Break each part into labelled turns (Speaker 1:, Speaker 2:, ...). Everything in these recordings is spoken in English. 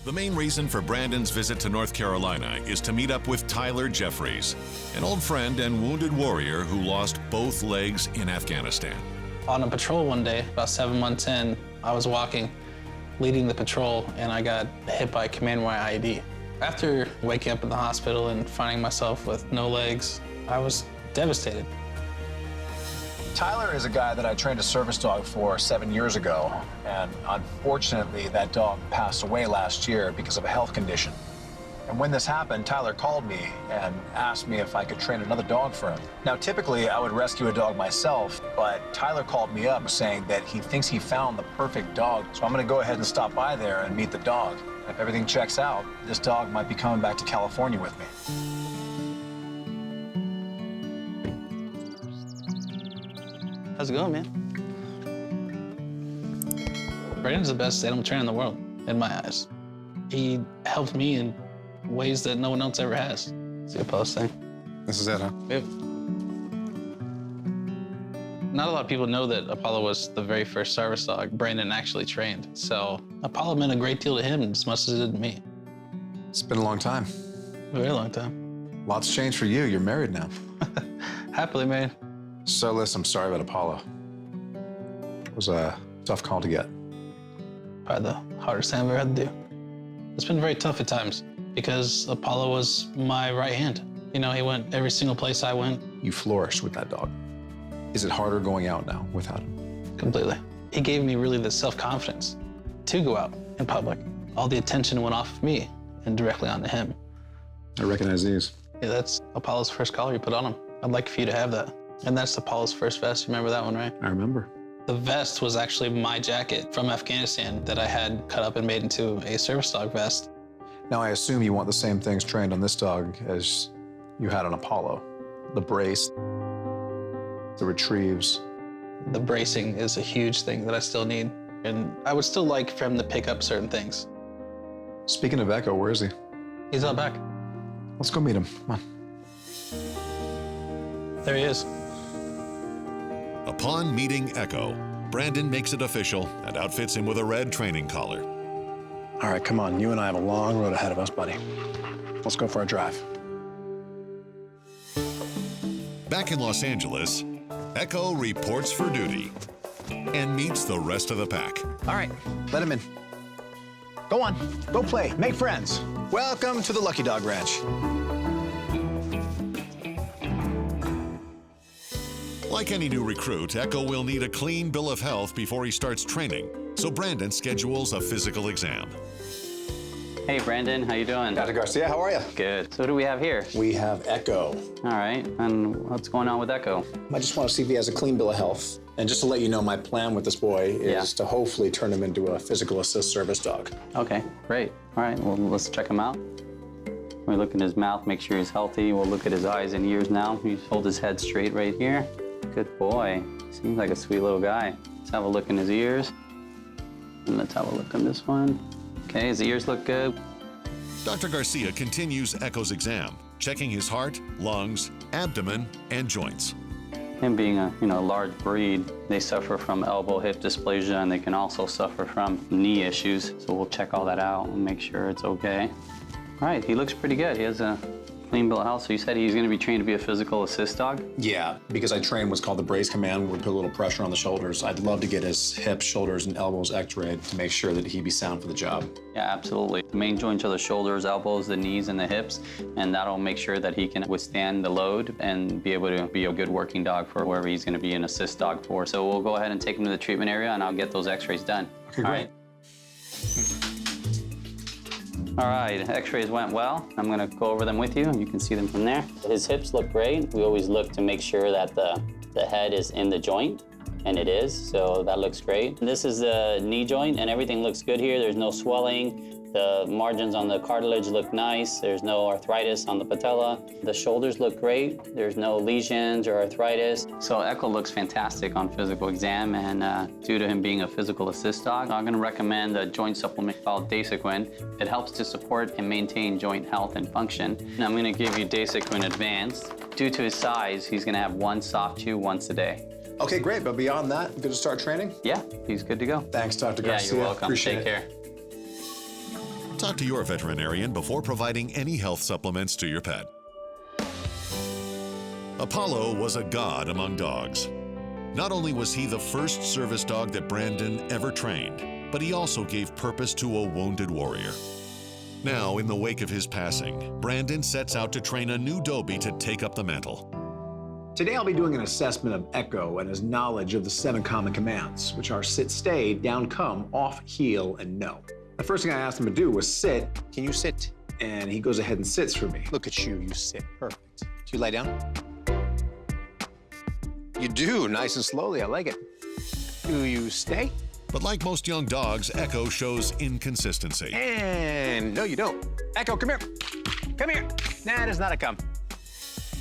Speaker 1: The main reason for Brandon's visit to North Carolina is to meet up with Tyler Jeffries, an old friend and wounded warrior who lost both legs in Afghanistan.
Speaker 2: On a patrol one day, about 7 months in, I was walking, leading the patrol, and I got hit by a command wire IED. After waking up in the hospital and finding myself with no legs, I was devastated.
Speaker 3: Tyler is a guy that I trained a service dog for 7 years ago, and unfortunately that dog passed away last year because of a health condition. And when this happened, Tyler called me and asked me if I could train another dog for him. Now, typically I would rescue a dog myself, but Tyler called me up saying that he thinks he found the perfect dog. So I'm gonna go ahead and stop by there and meet the dog. If everything checks out, this dog might be coming back to California with me.
Speaker 2: How's it going, man? Brandon's the best animal trainer in the world, in my eyes. He helped me in ways that no one else ever has. See a post thing?
Speaker 4: This is it, huh?
Speaker 2: Yep. Not a lot of people know that Apollo was the very first service dog Brandon actually trained. So Apollo meant a great deal to him as much as it did to me.
Speaker 4: It's been a long time.
Speaker 2: A very long time.
Speaker 4: Lots changed for you. You're married now.
Speaker 2: Happily married.
Speaker 4: So, listen, I'm sorry about Apollo. It was a tough call to get.
Speaker 2: Probably the hardest thing I've ever had to do. It's been very tough at times because Apollo was my right hand. You know, he went every single place I went.
Speaker 4: You flourished with that dog. Is it harder going out now without him?
Speaker 2: Completely. He gave me really the self-confidence to go out in public. All the attention went off of me and directly onto him.
Speaker 4: I recognize these.
Speaker 2: Yeah, that's Apollo's first collar you put on him. I'd like for you to have that. And that's Apollo's first vest. You remember that one, right?
Speaker 4: I remember.
Speaker 2: The vest was actually my jacket from Afghanistan that I had cut up and made into a service dog vest.
Speaker 4: Now, I assume you want the same things trained on this dog as you had on Apollo. The brace, the retrieves.
Speaker 2: The bracing is a huge thing that I still need. And I would still like for him to pick up certain things.
Speaker 4: Speaking of Echo, where is he?
Speaker 2: He's out back.
Speaker 4: Let's go meet him. Come on.
Speaker 2: There he is.
Speaker 1: Upon meeting Echo, Brandon makes it official and outfits him with a red training collar.
Speaker 3: All right, come on. You and I have a long road ahead of us, buddy. Let's go for a drive.
Speaker 1: Back in Los Angeles, Echo reports for duty and meets the rest of the pack.
Speaker 3: All right, let him in. Go on, go play, make friends. Welcome to the Lucky Dog Ranch.
Speaker 1: Like any new recruit, Echo will need a clean bill of health before he starts training, so Brandon schedules a physical exam.
Speaker 5: Hey, Brandon, how you doing?
Speaker 3: Dr. Garcia, how are you?
Speaker 5: Good. So what do we have here?
Speaker 3: We have Echo.
Speaker 5: All right, and what's going on with Echo?
Speaker 3: I just want to see if he has a clean bill of health. And just to let you know, my plan with this boy is to hopefully turn him into a physical assist service dog.
Speaker 5: Okay, great. All right, well, let's check him out. We look at his mouth, make sure he's healthy. We'll look at his eyes and ears now. You hold his head straight right here. Good boy. Seems like a sweet little guy. Let's have a look in his ears. And let's have a look on this one. Okay, his ears look good.
Speaker 1: Dr. Garcia continues Echo's exam, checking his heart, lungs, abdomen, and joints.
Speaker 5: Him being a large breed, they suffer from elbow hip dysplasia, and they can also suffer from knee issues. So we'll check all that out and make sure it's okay. All right, he looks pretty good. He has a clean bill of health. So you said he's going to be trained to be a physical assist dog?
Speaker 3: Yeah, because I train what's called the brace command, where we put a little pressure on the shoulders. I'd love to get his hips, shoulders, and elbows x-rayed to make sure that he'd be sound for the job.
Speaker 5: Yeah, absolutely. The main joints are the shoulders, elbows, the knees, and the hips, and that'll make sure that he can withstand the load and be able to be a good working dog for whoever he's going to be an assist dog for. So we'll go ahead and take him to the treatment area, and I'll get those x-rays done.
Speaker 3: Okay, great.
Speaker 5: All right. All right, x-rays went well. I'm gonna go over them with you, and you can see them from there. His hips look great. We always look to make sure that the head is in the joint, and it is, so that looks great. This is the knee joint, and everything looks good here. There's no swelling. The margins on the cartilage look nice. There's no arthritis on the patella. The shoulders look great. There's no lesions or arthritis. So Echo looks fantastic on physical exam, and due to him being a physical assist dog, I'm gonna recommend a joint supplement called Dasequin. It helps to support and maintain joint health and function. And I'm gonna give you Dasequin Advanced. Due to his size, he's gonna have one soft chew once a day.
Speaker 3: Okay, great, but beyond that, good to start training?
Speaker 5: Yeah, he's good to go.
Speaker 3: Thanks, Dr. Garcia.
Speaker 5: Yeah, you're welcome.
Speaker 3: Appreciate
Speaker 5: Take care.
Speaker 1: Talk to your veterinarian before providing any health supplements to your pet. Apollo was a god among dogs. Not only was he the first service dog that Brandon ever trained, but he also gave purpose to a wounded warrior. Now, in the wake of his passing, Brandon sets out to train a new Dobie to take up the mantle.
Speaker 3: Today I'll be doing an assessment of Echo and his knowledge of the 7 common commands, which are sit, stay, down, come, off, heel, and no. The first thing I asked him to do was sit.
Speaker 6: Can you sit?
Speaker 3: And he goes ahead and sits for me.
Speaker 6: Look at you, you sit. Perfect. Do you lie down? You do, nice and slowly, I like it. Do you stay?
Speaker 1: But like most young dogs, Echo shows inconsistency.
Speaker 6: And no, you don't. Echo, come here. Come here. That is not a come.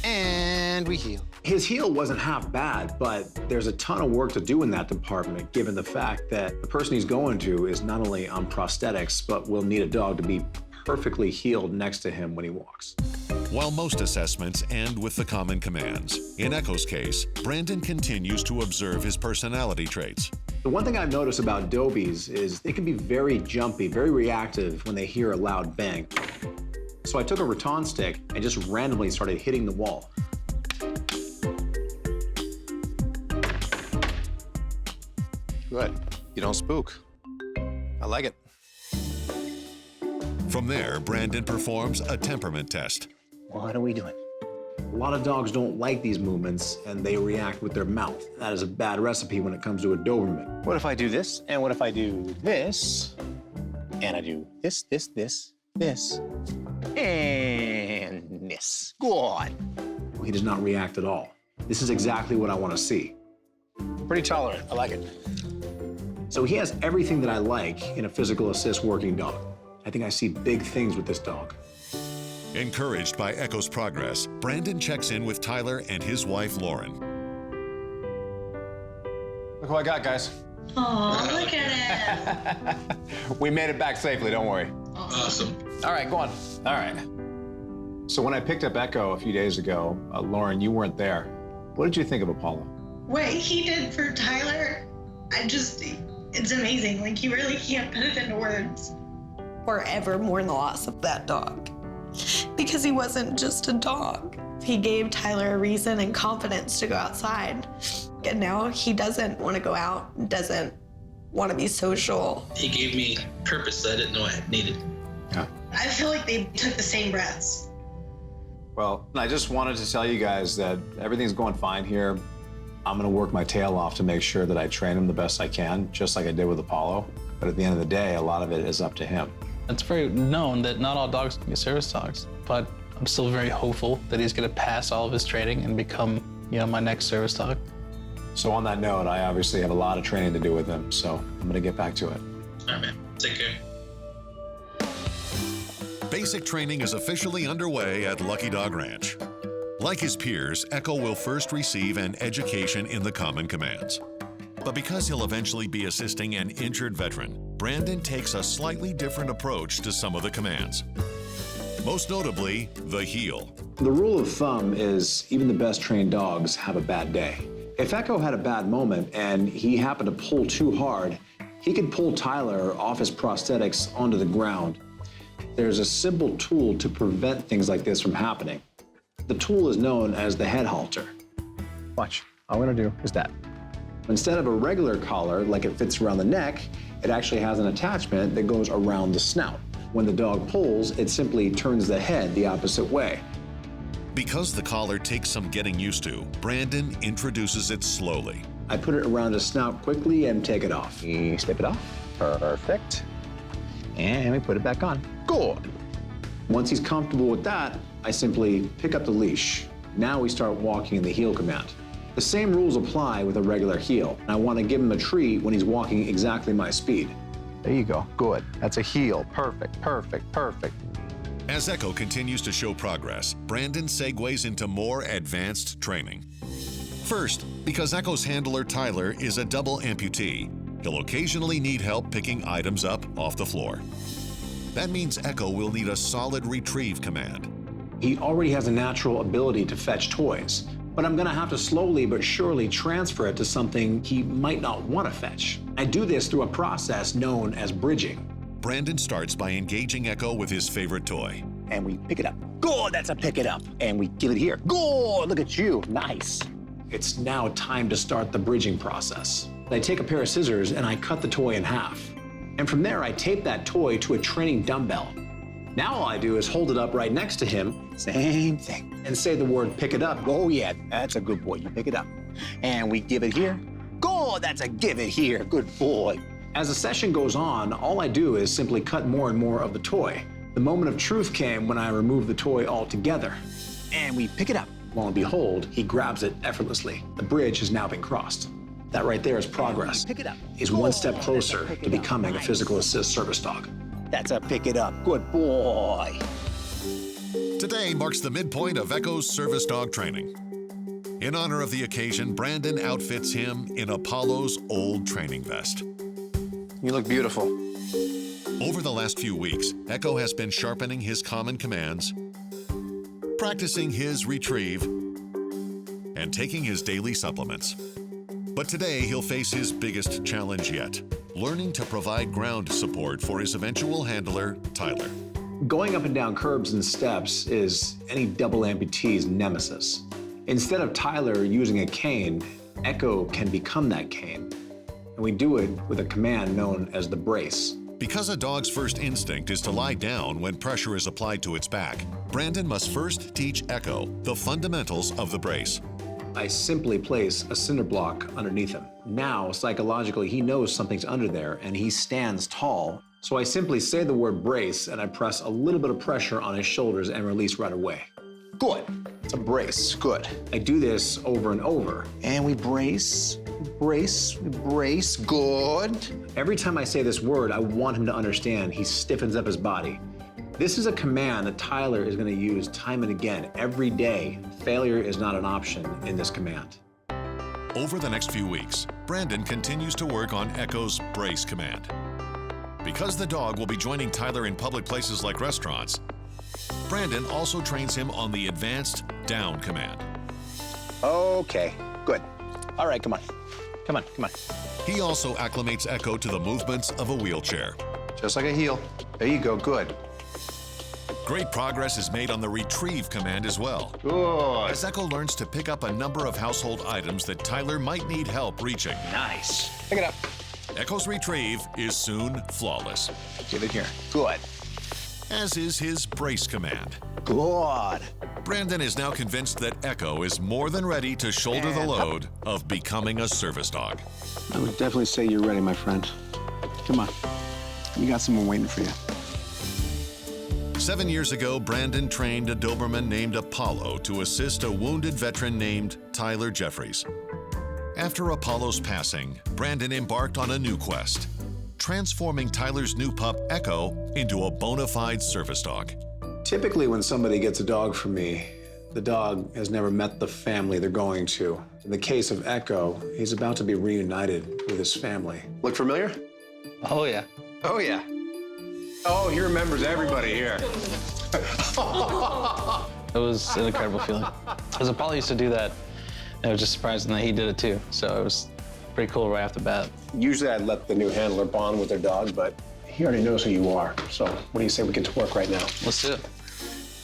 Speaker 6: And we heel.
Speaker 3: His heel wasn't half bad, but there's a ton of work to do in that department, given the fact that the person he's going to is not only on prosthetics, but will need a dog to be perfectly healed next to him when he walks.
Speaker 1: While most assessments end with the common commands, in Echo's case, Brandon continues to observe his personality traits.
Speaker 3: The one thing I've noticed about Dobies is they can be very jumpy, very reactive when they hear a loud bang. So I took a rattan stick and just randomly started hitting the wall.
Speaker 6: Good. You don't spook. I like it.
Speaker 1: From there, Brandon performs a temperament test.
Speaker 6: What are we doing?
Speaker 3: A lot of dogs don't like these movements and they react with their mouth. That is a bad recipe when it comes to a Doberman.
Speaker 6: What if I do this? And what if I do this? And I do this, this, this, this, and this. Good.
Speaker 3: He does not react at all. This is exactly what I want to see.
Speaker 6: Pretty tolerant. I like it.
Speaker 3: So he has everything that I like in a physical assist working dog. I think I see big things with this dog.
Speaker 1: Encouraged by Echo's progress, Brandon checks in with Tyler and his wife, Lauren.
Speaker 6: Look what I got, guys.
Speaker 7: Oh, look at it.
Speaker 6: We made it back safely, don't worry.
Speaker 7: Awesome.
Speaker 6: All right, go on. All right.
Speaker 3: So when I picked up Echo a few days ago, Lauren, you weren't there. What did you think of Apollo?
Speaker 7: What he did for Tyler, it's amazing. Like, you really can't put it into words.
Speaker 8: Forever mourn the loss of that dog. Because he wasn't just a dog. He gave Tyler a reason and confidence to go outside. And now he doesn't want to go out, doesn't want to be social.
Speaker 9: He gave me purpose that I didn't know I needed.
Speaker 3: Yeah.
Speaker 7: I feel like they took the same breaths.
Speaker 3: Well, I just wanted to tell you guys that everything's going fine here. I'm going to work my tail off to make sure that I train him the best I can, just like I did with Apollo. But at the end of the day, a lot of it is up to him.
Speaker 2: It's very known that not all dogs can be service dogs, but I'm still very hopeful that he's going to pass all of his training and become, my next service dog.
Speaker 3: So on that note, I obviously have a lot of training to do with him, so I'm going to get back to it.
Speaker 9: All right, man. Take care.
Speaker 1: Basic training is officially underway at Lucky Dog Ranch. Like his peers, Echo will first receive an education in the common commands. But because he'll eventually be assisting an injured veteran, Brandon takes a slightly different approach to some of the commands. Most notably, the heel.
Speaker 3: The rule of thumb is even the best trained dogs have a bad day. If Echo had a bad moment and he happened to pull too hard, he could pull Tyler off his prosthetics onto the ground. There's a simple tool to prevent things like this from happening. The tool is known as the head halter.
Speaker 6: Watch. All I'm going to do is that.
Speaker 3: Instead of a regular collar, like it fits around the neck, it actually has an attachment that goes around the snout. When the dog pulls, it simply turns the head the opposite way.
Speaker 1: Because the collar takes some getting used to, Brandon introduces it slowly.
Speaker 3: I put it around his snout quickly and take it off.
Speaker 6: You slip it off. Perfect. And we put it back on. Good.
Speaker 3: Once he's comfortable with that, I simply pick up the leash. Now we start walking in the heel command. The same rules apply with a regular heel. I want to give him a treat when he's walking exactly my speed.
Speaker 6: There you go. Good. That's a heel. Perfect, perfect, perfect.
Speaker 1: As Echo continues to show progress, Brandon segues into more advanced training. First, because Echo's handler Tyler is a double amputee, he'll occasionally need help picking items up off the floor. That means Echo will need a solid retrieve command.
Speaker 3: He already has a natural ability to fetch toys, but I'm gonna have to slowly but surely transfer it to something he might not want to fetch. I do this through a process known as bridging.
Speaker 1: Brandon starts by engaging Echo with his favorite toy.
Speaker 6: And we pick it up. Good, that's a pick it up. And we give it here. Good, look at you, nice.
Speaker 4: It's now time to start the bridging process. I take a pair of scissors and I cut the toy in half. And from there, I tape that toy to a training dumbbell. Now all I do is hold it up right next to him.
Speaker 6: Same thing.
Speaker 4: And say the word pick it up.
Speaker 6: Oh yeah, that's a good boy, you pick it up. And we give it here. Good, that's a give it here, good boy.
Speaker 4: As the session goes on, all I do is simply cut more and more of the toy. The moment of truth came when I removed the toy altogether.
Speaker 6: And we pick it up.
Speaker 4: Lo and behold, he grabs it effortlessly. The bridge has now been crossed. That right there is progress.
Speaker 6: Pick it up.
Speaker 4: He's one step closer to becoming a physical assist service dog.
Speaker 6: That's a pick it up, good boy.
Speaker 1: Today marks the midpoint of Echo's service dog training. In honor of the occasion, Brandon outfits him in Apollo's old training vest.
Speaker 10: You look beautiful.
Speaker 1: Over the last few weeks, Echo has been sharpening his common commands, practicing his retrieve, and taking his daily supplements. But today, he'll face his biggest challenge yet, learning to provide ground support for his eventual handler, Tyler.
Speaker 4: Going up and down curbs and steps is any double amputee's nemesis. Instead of Tyler using a cane, Echo can become that cane. And we do it with a command known as the brace.
Speaker 1: Because a dog's first instinct is to lie down when pressure is applied to its back, Brandon must first teach Echo the fundamentals of the brace.
Speaker 4: I simply place a cinder block underneath him. Now, psychologically, he knows something's under there and he stands tall. So I simply say the word brace and I press a little bit of pressure on his shoulders and release right away.
Speaker 6: Good, it's a brace, good.
Speaker 4: I do this over and over.
Speaker 6: And we brace, brace, brace, good.
Speaker 4: Every time I say this word, I want him to understand he stiffens up his body. This is a command that Tyler is going to use time and again, every day. Failure is not an option in this command.
Speaker 1: Over the next few weeks, Brandon continues to work on Echo's brace command. Because the dog will be joining Tyler in public places like restaurants, Brandon also trains him on the advanced down command.
Speaker 6: Okay, good. All right, come on. Come on, come on.
Speaker 1: He also acclimates Echo to the movements of a wheelchair.
Speaker 10: Just like a heel. There you go, good.
Speaker 1: Great progress is made on the retrieve command as well.
Speaker 10: Good.
Speaker 1: As Echo learns to pick up a number of household items that Tyler might need help reaching.
Speaker 6: Nice. Pick it up.
Speaker 1: Echo's retrieve is soon flawless,
Speaker 6: Give it here. Good.
Speaker 1: as is his brace command.
Speaker 6: Good.
Speaker 1: Brandon is now convinced that Echo is more than ready to shoulder the
Speaker 6: And
Speaker 1: load of becoming a service dog.
Speaker 10: I would definitely say you're ready, my friend. Come on. You got someone waiting for you.
Speaker 1: 7 years ago, Brandon trained a Doberman named Apollo to assist a wounded veteran named Tyler Jeffries. After Apollo's passing, Brandon embarked on a new quest, transforming Tyler's new pup, Echo, into a bona fide service dog.
Speaker 4: Typically, when somebody gets a dog from me, the dog has never met the family they're going to. In the case of Echo, he's about to be reunited with his family.
Speaker 10: Look familiar?
Speaker 2: Oh, yeah.
Speaker 10: Oh, yeah. Oh, he remembers everybody here.
Speaker 2: It was an incredible feeling. Because Apollo used to do that, and it was just surprising that he did it too. So it was pretty cool right off the bat.
Speaker 10: Usually I'd let the new handler bond with their dog, but he already knows who you are. So what do you say we get to work right now?
Speaker 2: Let's do it.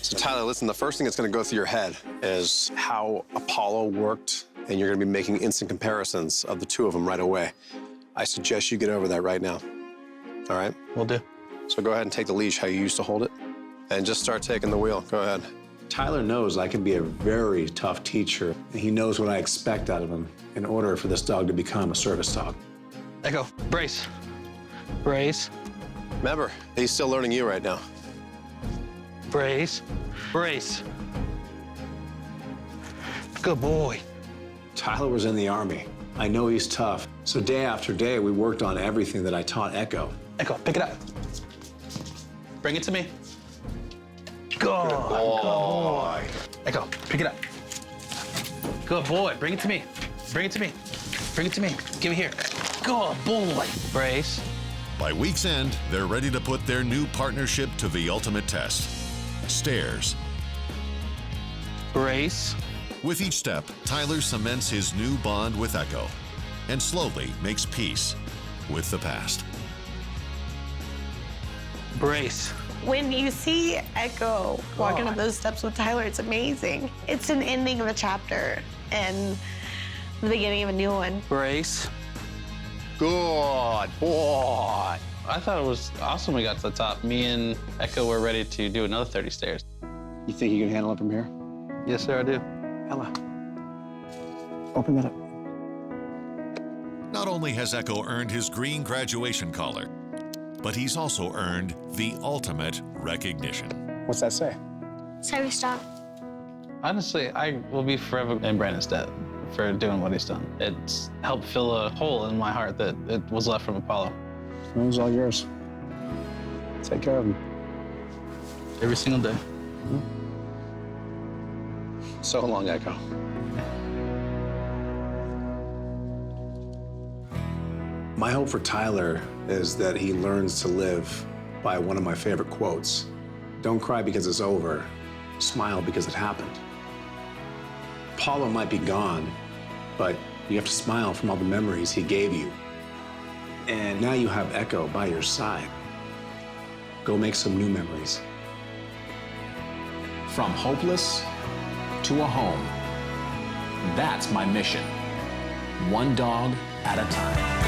Speaker 10: So Tyler, listen, the first thing that's gonna go through your head is how Apollo worked, and you're gonna be making instant comparisons of the two of them right away. I suggest you get over that right now, all right?
Speaker 2: We'll do.
Speaker 10: So go ahead and take the leash how you used to hold it, and just start taking the wheel. Go ahead.
Speaker 4: Tyler knows I can be a very tough teacher, and he knows what I expect out of him in order for this dog to become a service dog.
Speaker 2: Echo, brace. Brace.
Speaker 10: Remember, he's still learning you right now.
Speaker 2: Brace. Brace. Good boy.
Speaker 4: Tyler was in the Army. I know he's tough. So day after day, we worked on everything that I taught Echo.
Speaker 2: Echo, pick it up. Bring it to me. Good boy. Echo, pick it up. Good boy. Bring it to me. Bring it to me. Bring it to me. Give it here. Good boy. Brace.
Speaker 1: By week's end, they're ready to put their new partnership to the ultimate test. Stairs.
Speaker 2: Brace.
Speaker 1: With each step, Tyler cements his new bond with Echo and slowly makes peace with the past.
Speaker 2: Brace.
Speaker 8: When you see Echo walking up those steps with Tyler, it's amazing. It's an ending of a chapter and the beginning of a new one.
Speaker 2: Brace.
Speaker 6: Good boy.
Speaker 2: I thought it was awesome we got to the top. Me and Echo were ready to do another 30 stairs.
Speaker 4: You think you can handle it from here?
Speaker 2: Yes, sir, I do.
Speaker 4: Ella, open that up.
Speaker 1: Not only has Echo earned his green graduation collar, but he's also earned the ultimate recognition.
Speaker 4: What's that say?
Speaker 7: Service dog.
Speaker 2: Honestly, I will be forever in Brandon's debt for doing what he's done. It's helped fill a hole in my heart that it was left from Apollo.
Speaker 4: It was all yours. Take care of him.
Speaker 2: Every single day.
Speaker 4: So long, Echo. My hope for Tyler is that he learns to live by one of my favorite quotes. Don't cry because it's over. Smile because it happened. Apollo might be gone, but you have to smile from all the memories he gave you. And now you have Echo by your side. Go make some new memories. From hopeless to a home. That's my mission. One dog at a time.